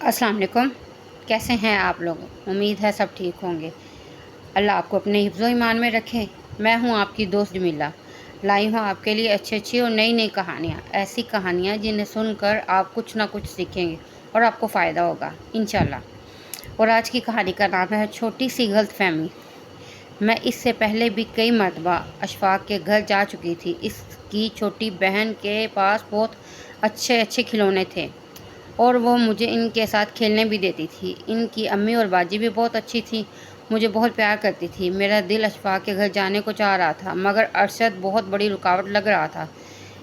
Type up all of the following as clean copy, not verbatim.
अस्सलाम वालेकुम। कैसे हैं आप लोग? उम्मीद है सब ठीक होंगे। अल्लाह आपको अपने हिफ्ज़ ईमान में रखे। मैं हूं आपकी दोस्त जमीला, लाई हूं आपके लिए अच्छी अच्छी और नई नई कहानियां, ऐसी कहानियां जिन्हें सुनकर आप कुछ ना कुछ सीखेंगे और आपको फ़ायदा होगा इंशाल्लाह। और आज की कहानी का नाम है छोटी सी गलतफहमी। मैं इससे पहले भी कई मरतबा अशफाक के घर जा चुकी थी। इसकी छोटी बहन के पास बहुत अच्छे अच्छे खिलौने थे और वो मुझे इनके साथ खेलने भी देती थी। इनकी अम्मी और बाजी भी बहुत अच्छी थी, मुझे बहुत प्यार करती थी। मेरा दिल अशफाक के घर जाने को चाह रहा था, मगर अरशद बहुत बड़ी रुकावट लग रहा था।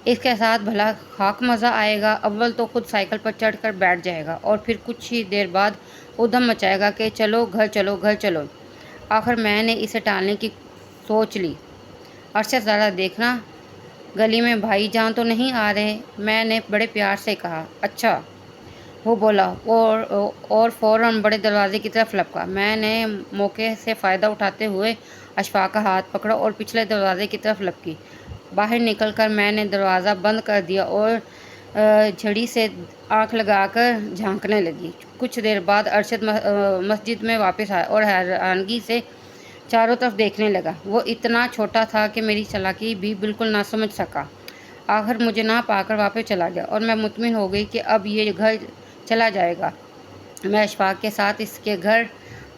इसके साथ भला खाक मज़ा आएगा। अव्वल तो खुद साइकिल पर चढ़कर बैठ जाएगा और फिर कुछ ही देर बाद उधम मचाएगा कि चलो घर चलो घर चलो। आखिर मैंने इसे टालने की सोच ली। अरशद ज़रा देखना, गली में भाईजान तो नहीं आ रहे? मैंने बड़े प्यार से कहा। अच्छा, वो बोला और फ़ौरन बड़े दरवाजे की तरफ लपका। मैंने मौके से फ़ायदा उठाते हुए अशफाक का हाथ पकड़ा और पिछले दरवाजे की तरफ लपकी। बाहर निकलकर मैंने दरवाज़ा बंद कर दिया और झड़ी से आंख लगाकर झांकने लगी। कुछ देर बाद अरशद मस्जिद में वापस आया और हैरानगी से चारों तरफ देखने लगा। वो इतना छोटा था कि मेरी चालाकी भी बिल्कुल ना समझ सका। आखिर मुझे ना पाकर वापस चला गया और मैं मुतमिन हो गई कि अब ये घर चला जाएगा। मैं अशफाक के साथ इसके घर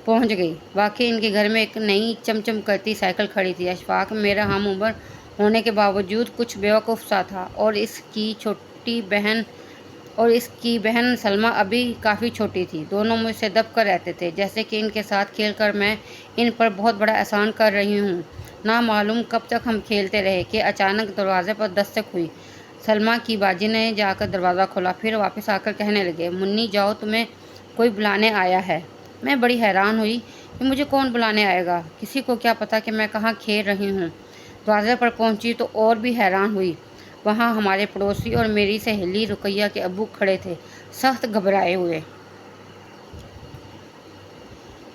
पहुंच गई। वाकई इनके घर में एक नई चमचम करती साइकिल खड़ी थी। अशफाक मेरा हम उम्र होने के बावजूद कुछ बेवकूफ़ सा था और इसकी बहन सलमा अभी काफ़ी छोटी थी। दोनों मुझसे दब कर रहते थे, जैसे कि इनके साथ खेलकर मैं इन पर बहुत बड़ा एहसान कर रही हूँ। ना मालूम कब तक हम खेलते रहे कि अचानक दरवाजे पर दस्तक हुई। सलमा की बाजी ने जाकर दरवाज़ा खोला, फिर वापस आकर कहने लगे, मुन्नी जाओ, तुम्हें कोई बुलाने आया है। मैं बड़ी हैरान हुई कि मुझे कौन बुलाने आएगा, किसी को क्या पता कि मैं कहाँ खेल रही हूँ। दरवाजे पर पहुँची तो और भी हैरान हुई। वहाँ हमारे पड़ोसी और मेरी सहेली रुकैया के अब्बू खड़े थे, सख्त घबराए हुए।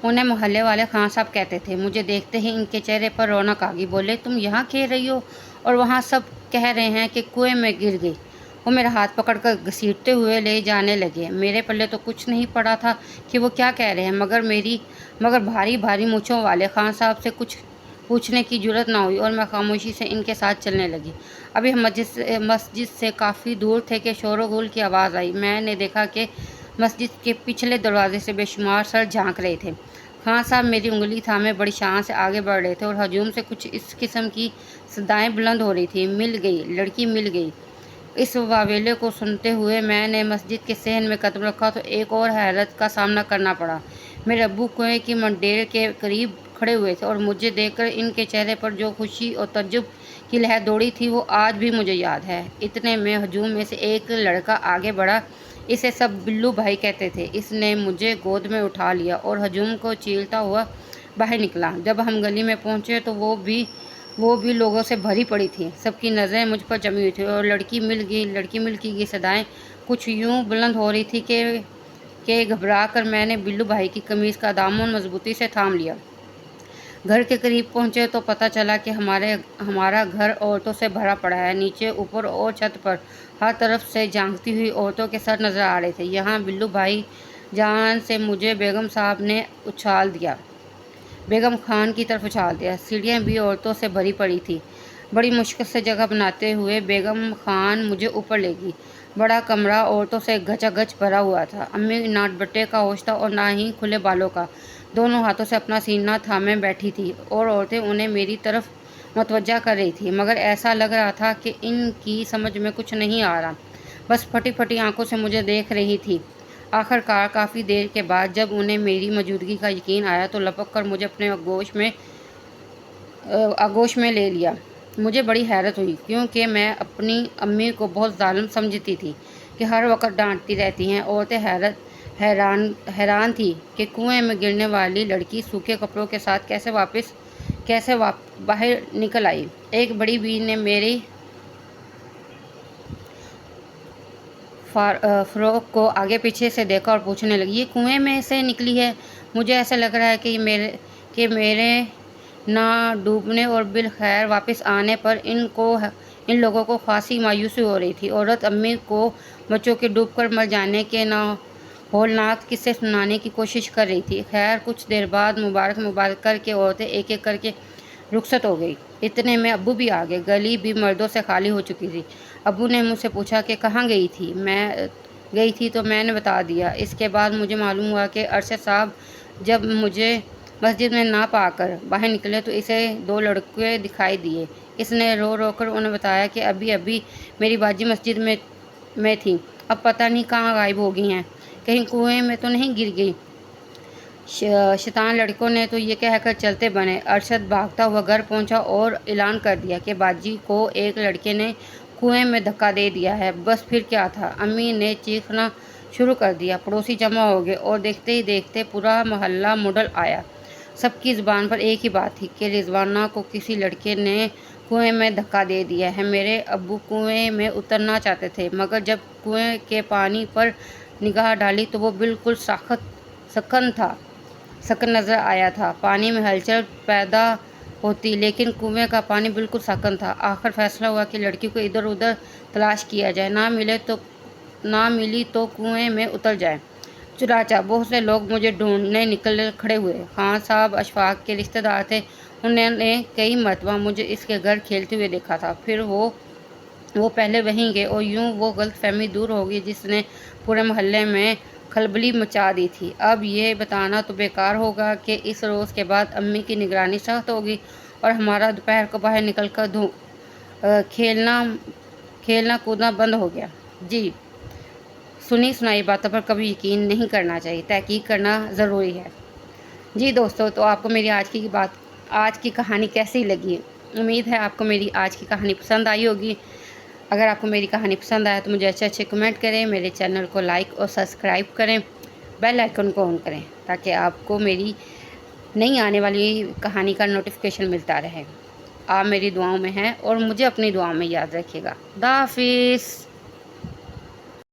उन्हें मोहल्ले वाले खान साहब कहते थे। मुझे देखते ही इनके चेहरे पर रौनक आ गई। बोले, तुम यहाँ खेल रही हो और वहाँ सब कह रहे हैं कि कुएं में गिर गई। वो मेरा हाथ पकड़कर घसीटते हुए ले जाने लगे। मेरे पल्ले तो कुछ नहीं पड़ा था कि वो क्या कह रहे हैं, मगर भारी भारी मूँछों वाले खान साहब से कुछ पूछने की जुर्रत ना हुई और मैं खामोशी से इनके साथ चलने लगी। अभी हम मस्जिद से काफ़ी दूर थे कि शोर-गुल की आवाज़ आई। मैंने देखा कि मस्जिद के पिछले दरवाजे से बेशुमार सर झांक रहे थे। खान साहब मेरी उंगली थामे बड़ी शान से आगे बढ़ रहे थे और हजूम से कुछ इस किस्म की सदाएं बुलंद हो रही थी, मिल गई, लड़की मिल गई। इस वावेले को सुनते हुए मैंने मस्जिद के सहन में कदम रखा तो एक और हैरत का सामना करना पड़ा। मेरे अब्बू कुएं की मंडेर के करीब खड़े हुए थे और मुझे देखकर इनके चेहरे पर जो खुशी और तज्जुब की लहर दौड़ी थी वो आज भी मुझे याद है। इतने में हजूम में से एक लड़का आगे बढ़ा। इसे सब बिल्लू भाई कहते थे। इसने मुझे गोद में उठा लिया और हजूम को चीरता हुआ बाहर निकला। जब हम गली में पहुंचे तो वो भी लोगों से भरी पड़ी थी। सबकी नज़रें मुझ पर जमी हुई थी और लड़की मिल गई की सदाएं कुछ यूं बुलंद हो रही थी कि घबरा कर मैंने बिल्लू भाई की कमीज़ का दामन मजबूती से थाम लिया। घर के करीब पहुंचे तो पता चला कि हमारा घर औरतों से भरा पड़ा है। नीचे, ऊपर और छत पर हर तरफ से झांकती हुई औरतों के सर नज़र आ रहे थे। यहाँ बिल्लू भाई जान से मुझे बेगम साहब ने बेगम खान की तरफ उछाल दिया। सीढ़ियाँ भी औरतों से भरी पड़ी थी। बड़ी मुश्किल से जगह बनाते हुए बेगम खान मुझे ऊपर ले गई। बड़ा कमरा औरतों से गचागच भरा हुआ था। अम्मी नाटबट्टे का होश था और ना ही खुले बालों का। दोनों हाथों से अपना सीना थामे बैठी थी और औरतें उन्हें मेरी तरफ मतवज्जा कर रही थी, मगर ऐसा लग रहा था कि इनकी समझ में कुछ नहीं आ रहा, बस फटी फटी आंखों से मुझे देख रही थी। आखिरकार काफ़ी देर के बाद जब उन्हें मेरी मौजूदगी का यकीन आया तो लपक कर मुझे अपने आगोश में ले लिया। मुझे बड़ी हैरत हुई क्योंकि मैं अपनी अम्मी को बहुत जालिम समझती थी कि हर वक्त डांटती रहती हैं। औरतें हैरान थी कि कुएं में गिरने वाली लड़की सूखे कपड़ों के साथ कैसे बाहर निकल आई। एक बड़ी बी ने मेरी फ़्रॉक को आगे पीछे से देखा और पूछने लगी, ये कुएं में से निकली है? मुझे ऐसा लग रहा है कि मेरे ना डूबने और बिलखैर वापस आने पर इन लोगों को खासी मायूसी हो रही थी। औरत अम्मी को बच्चों के डूबकर मर जाने के ना ہولناک قصے سنانے کی کوشش کر رہی تھی۔ خیر کچھ دیر بعد مبارک کر کے عورتیں ایک ایک کر کے رخصت ہو گئی۔ اتنے میں ابو بھی آ گئے۔ گلی بھی مردوں سے خالی ہو چکی تھی۔ ابو نے مجھ سے پوچھا کہ کہاں گئی تھی تو میں نے بتا دیا۔ اس کے بعد مجھے معلوم ہوا کہ ارشد صاحب جب مجھے مسجد میں نہ پا کر باہر نکلے تو اسے 2 لڑکے دکھائی دیے۔ اس نے رو کر انہیں بتایا کہ ابھی میری باجی مسجد میں تھی، اب پتہ نہیں کہاں غائب ہو گئی ہیں، کہیں کنویں میں تو نہیں گر گئی۔ شیطان لڑکوں نے تو یہ کہہ کر چلتے بنے۔ ارشد بھاگتا ہوا گھر پہنچا اور اعلان کر دیا کہ باجی کو ایک لڑکے نے کنویں میں دھکا دے دیا ہے۔ بس پھر کیا تھا، امی نے چیخنا شروع کر دیا۔ پڑوسی جمع ہو گئے اور دیکھتے ہی دیکھتے پورا محلہ مڈل آیا۔ سب کی زبان پر ایک ہی بات تھی کہ رضوانہ کو کسی لڑکے نے کنویں میں دھکا دے دیا ہے۔ میرے ابو کنویں میں اترنا چاہتے تھے، مگر جب کنویں کے پانی پر نگاہ ڈالی تو وہ بالکل سکن نظر آیا تھا۔ پانی میں ہلچل پیدا ہوتی لیکن کنویں کا پانی بالکل ساکن تھا۔ آخر فیصلہ ہوا کہ لڑکی کو ادھر ادھر تلاش کیا جائے، نہ ملی تو کنویں میں اتر جائے۔ چنانچہ بہت سے لوگ مجھے ڈھونڈنے نکل کھڑے ہوئے۔ خان صاحب اشفاق کے رشتہ دار تھے، انہوں نے کئی مرتبہ مجھے اس کے گھر کھیلتے ہوئے دیکھا تھا۔ پھر وہ پہلے وہیں گئے اور یوں وہ غلط فہمی دور ہو گئی جس نے پورے محلے میں کھلبلی مچا دی تھی۔ اب یہ بتانا تو بیکار ہوگا کہ اس روز کے بعد امی کی نگرانی سخت ہو گئی اور ہمارا دوپہر کو باہر نکل کر کھیلنا کودنا بند ہو گیا۔ جی، سنی سنائی باتوں پر کبھی یقین نہیں کرنا چاہیے، تحقیق کرنا ضروری ہے۔ جی دوستو، تو آپ کو میری آج کی کہانی کیسی لگی؟ امید ہے آپ کو میری آج کی کہانی پسند آئی ہوگی۔ اگر آپ کو میری کہانی پسند آئے تو مجھے اچھے کمنٹ کریں، میرے چینل کو لائک اور سبسکرائب کریں، بیل آئیکن کو آن کریں تاکہ آپ کو میری نئی آنے والی کہانی کا نوٹیفیکیشن ملتا رہے۔ آپ میری دعاؤں میں ہیں اور مجھے اپنی دعاؤں میں یاد رکھیے گا۔ خدا حافظ۔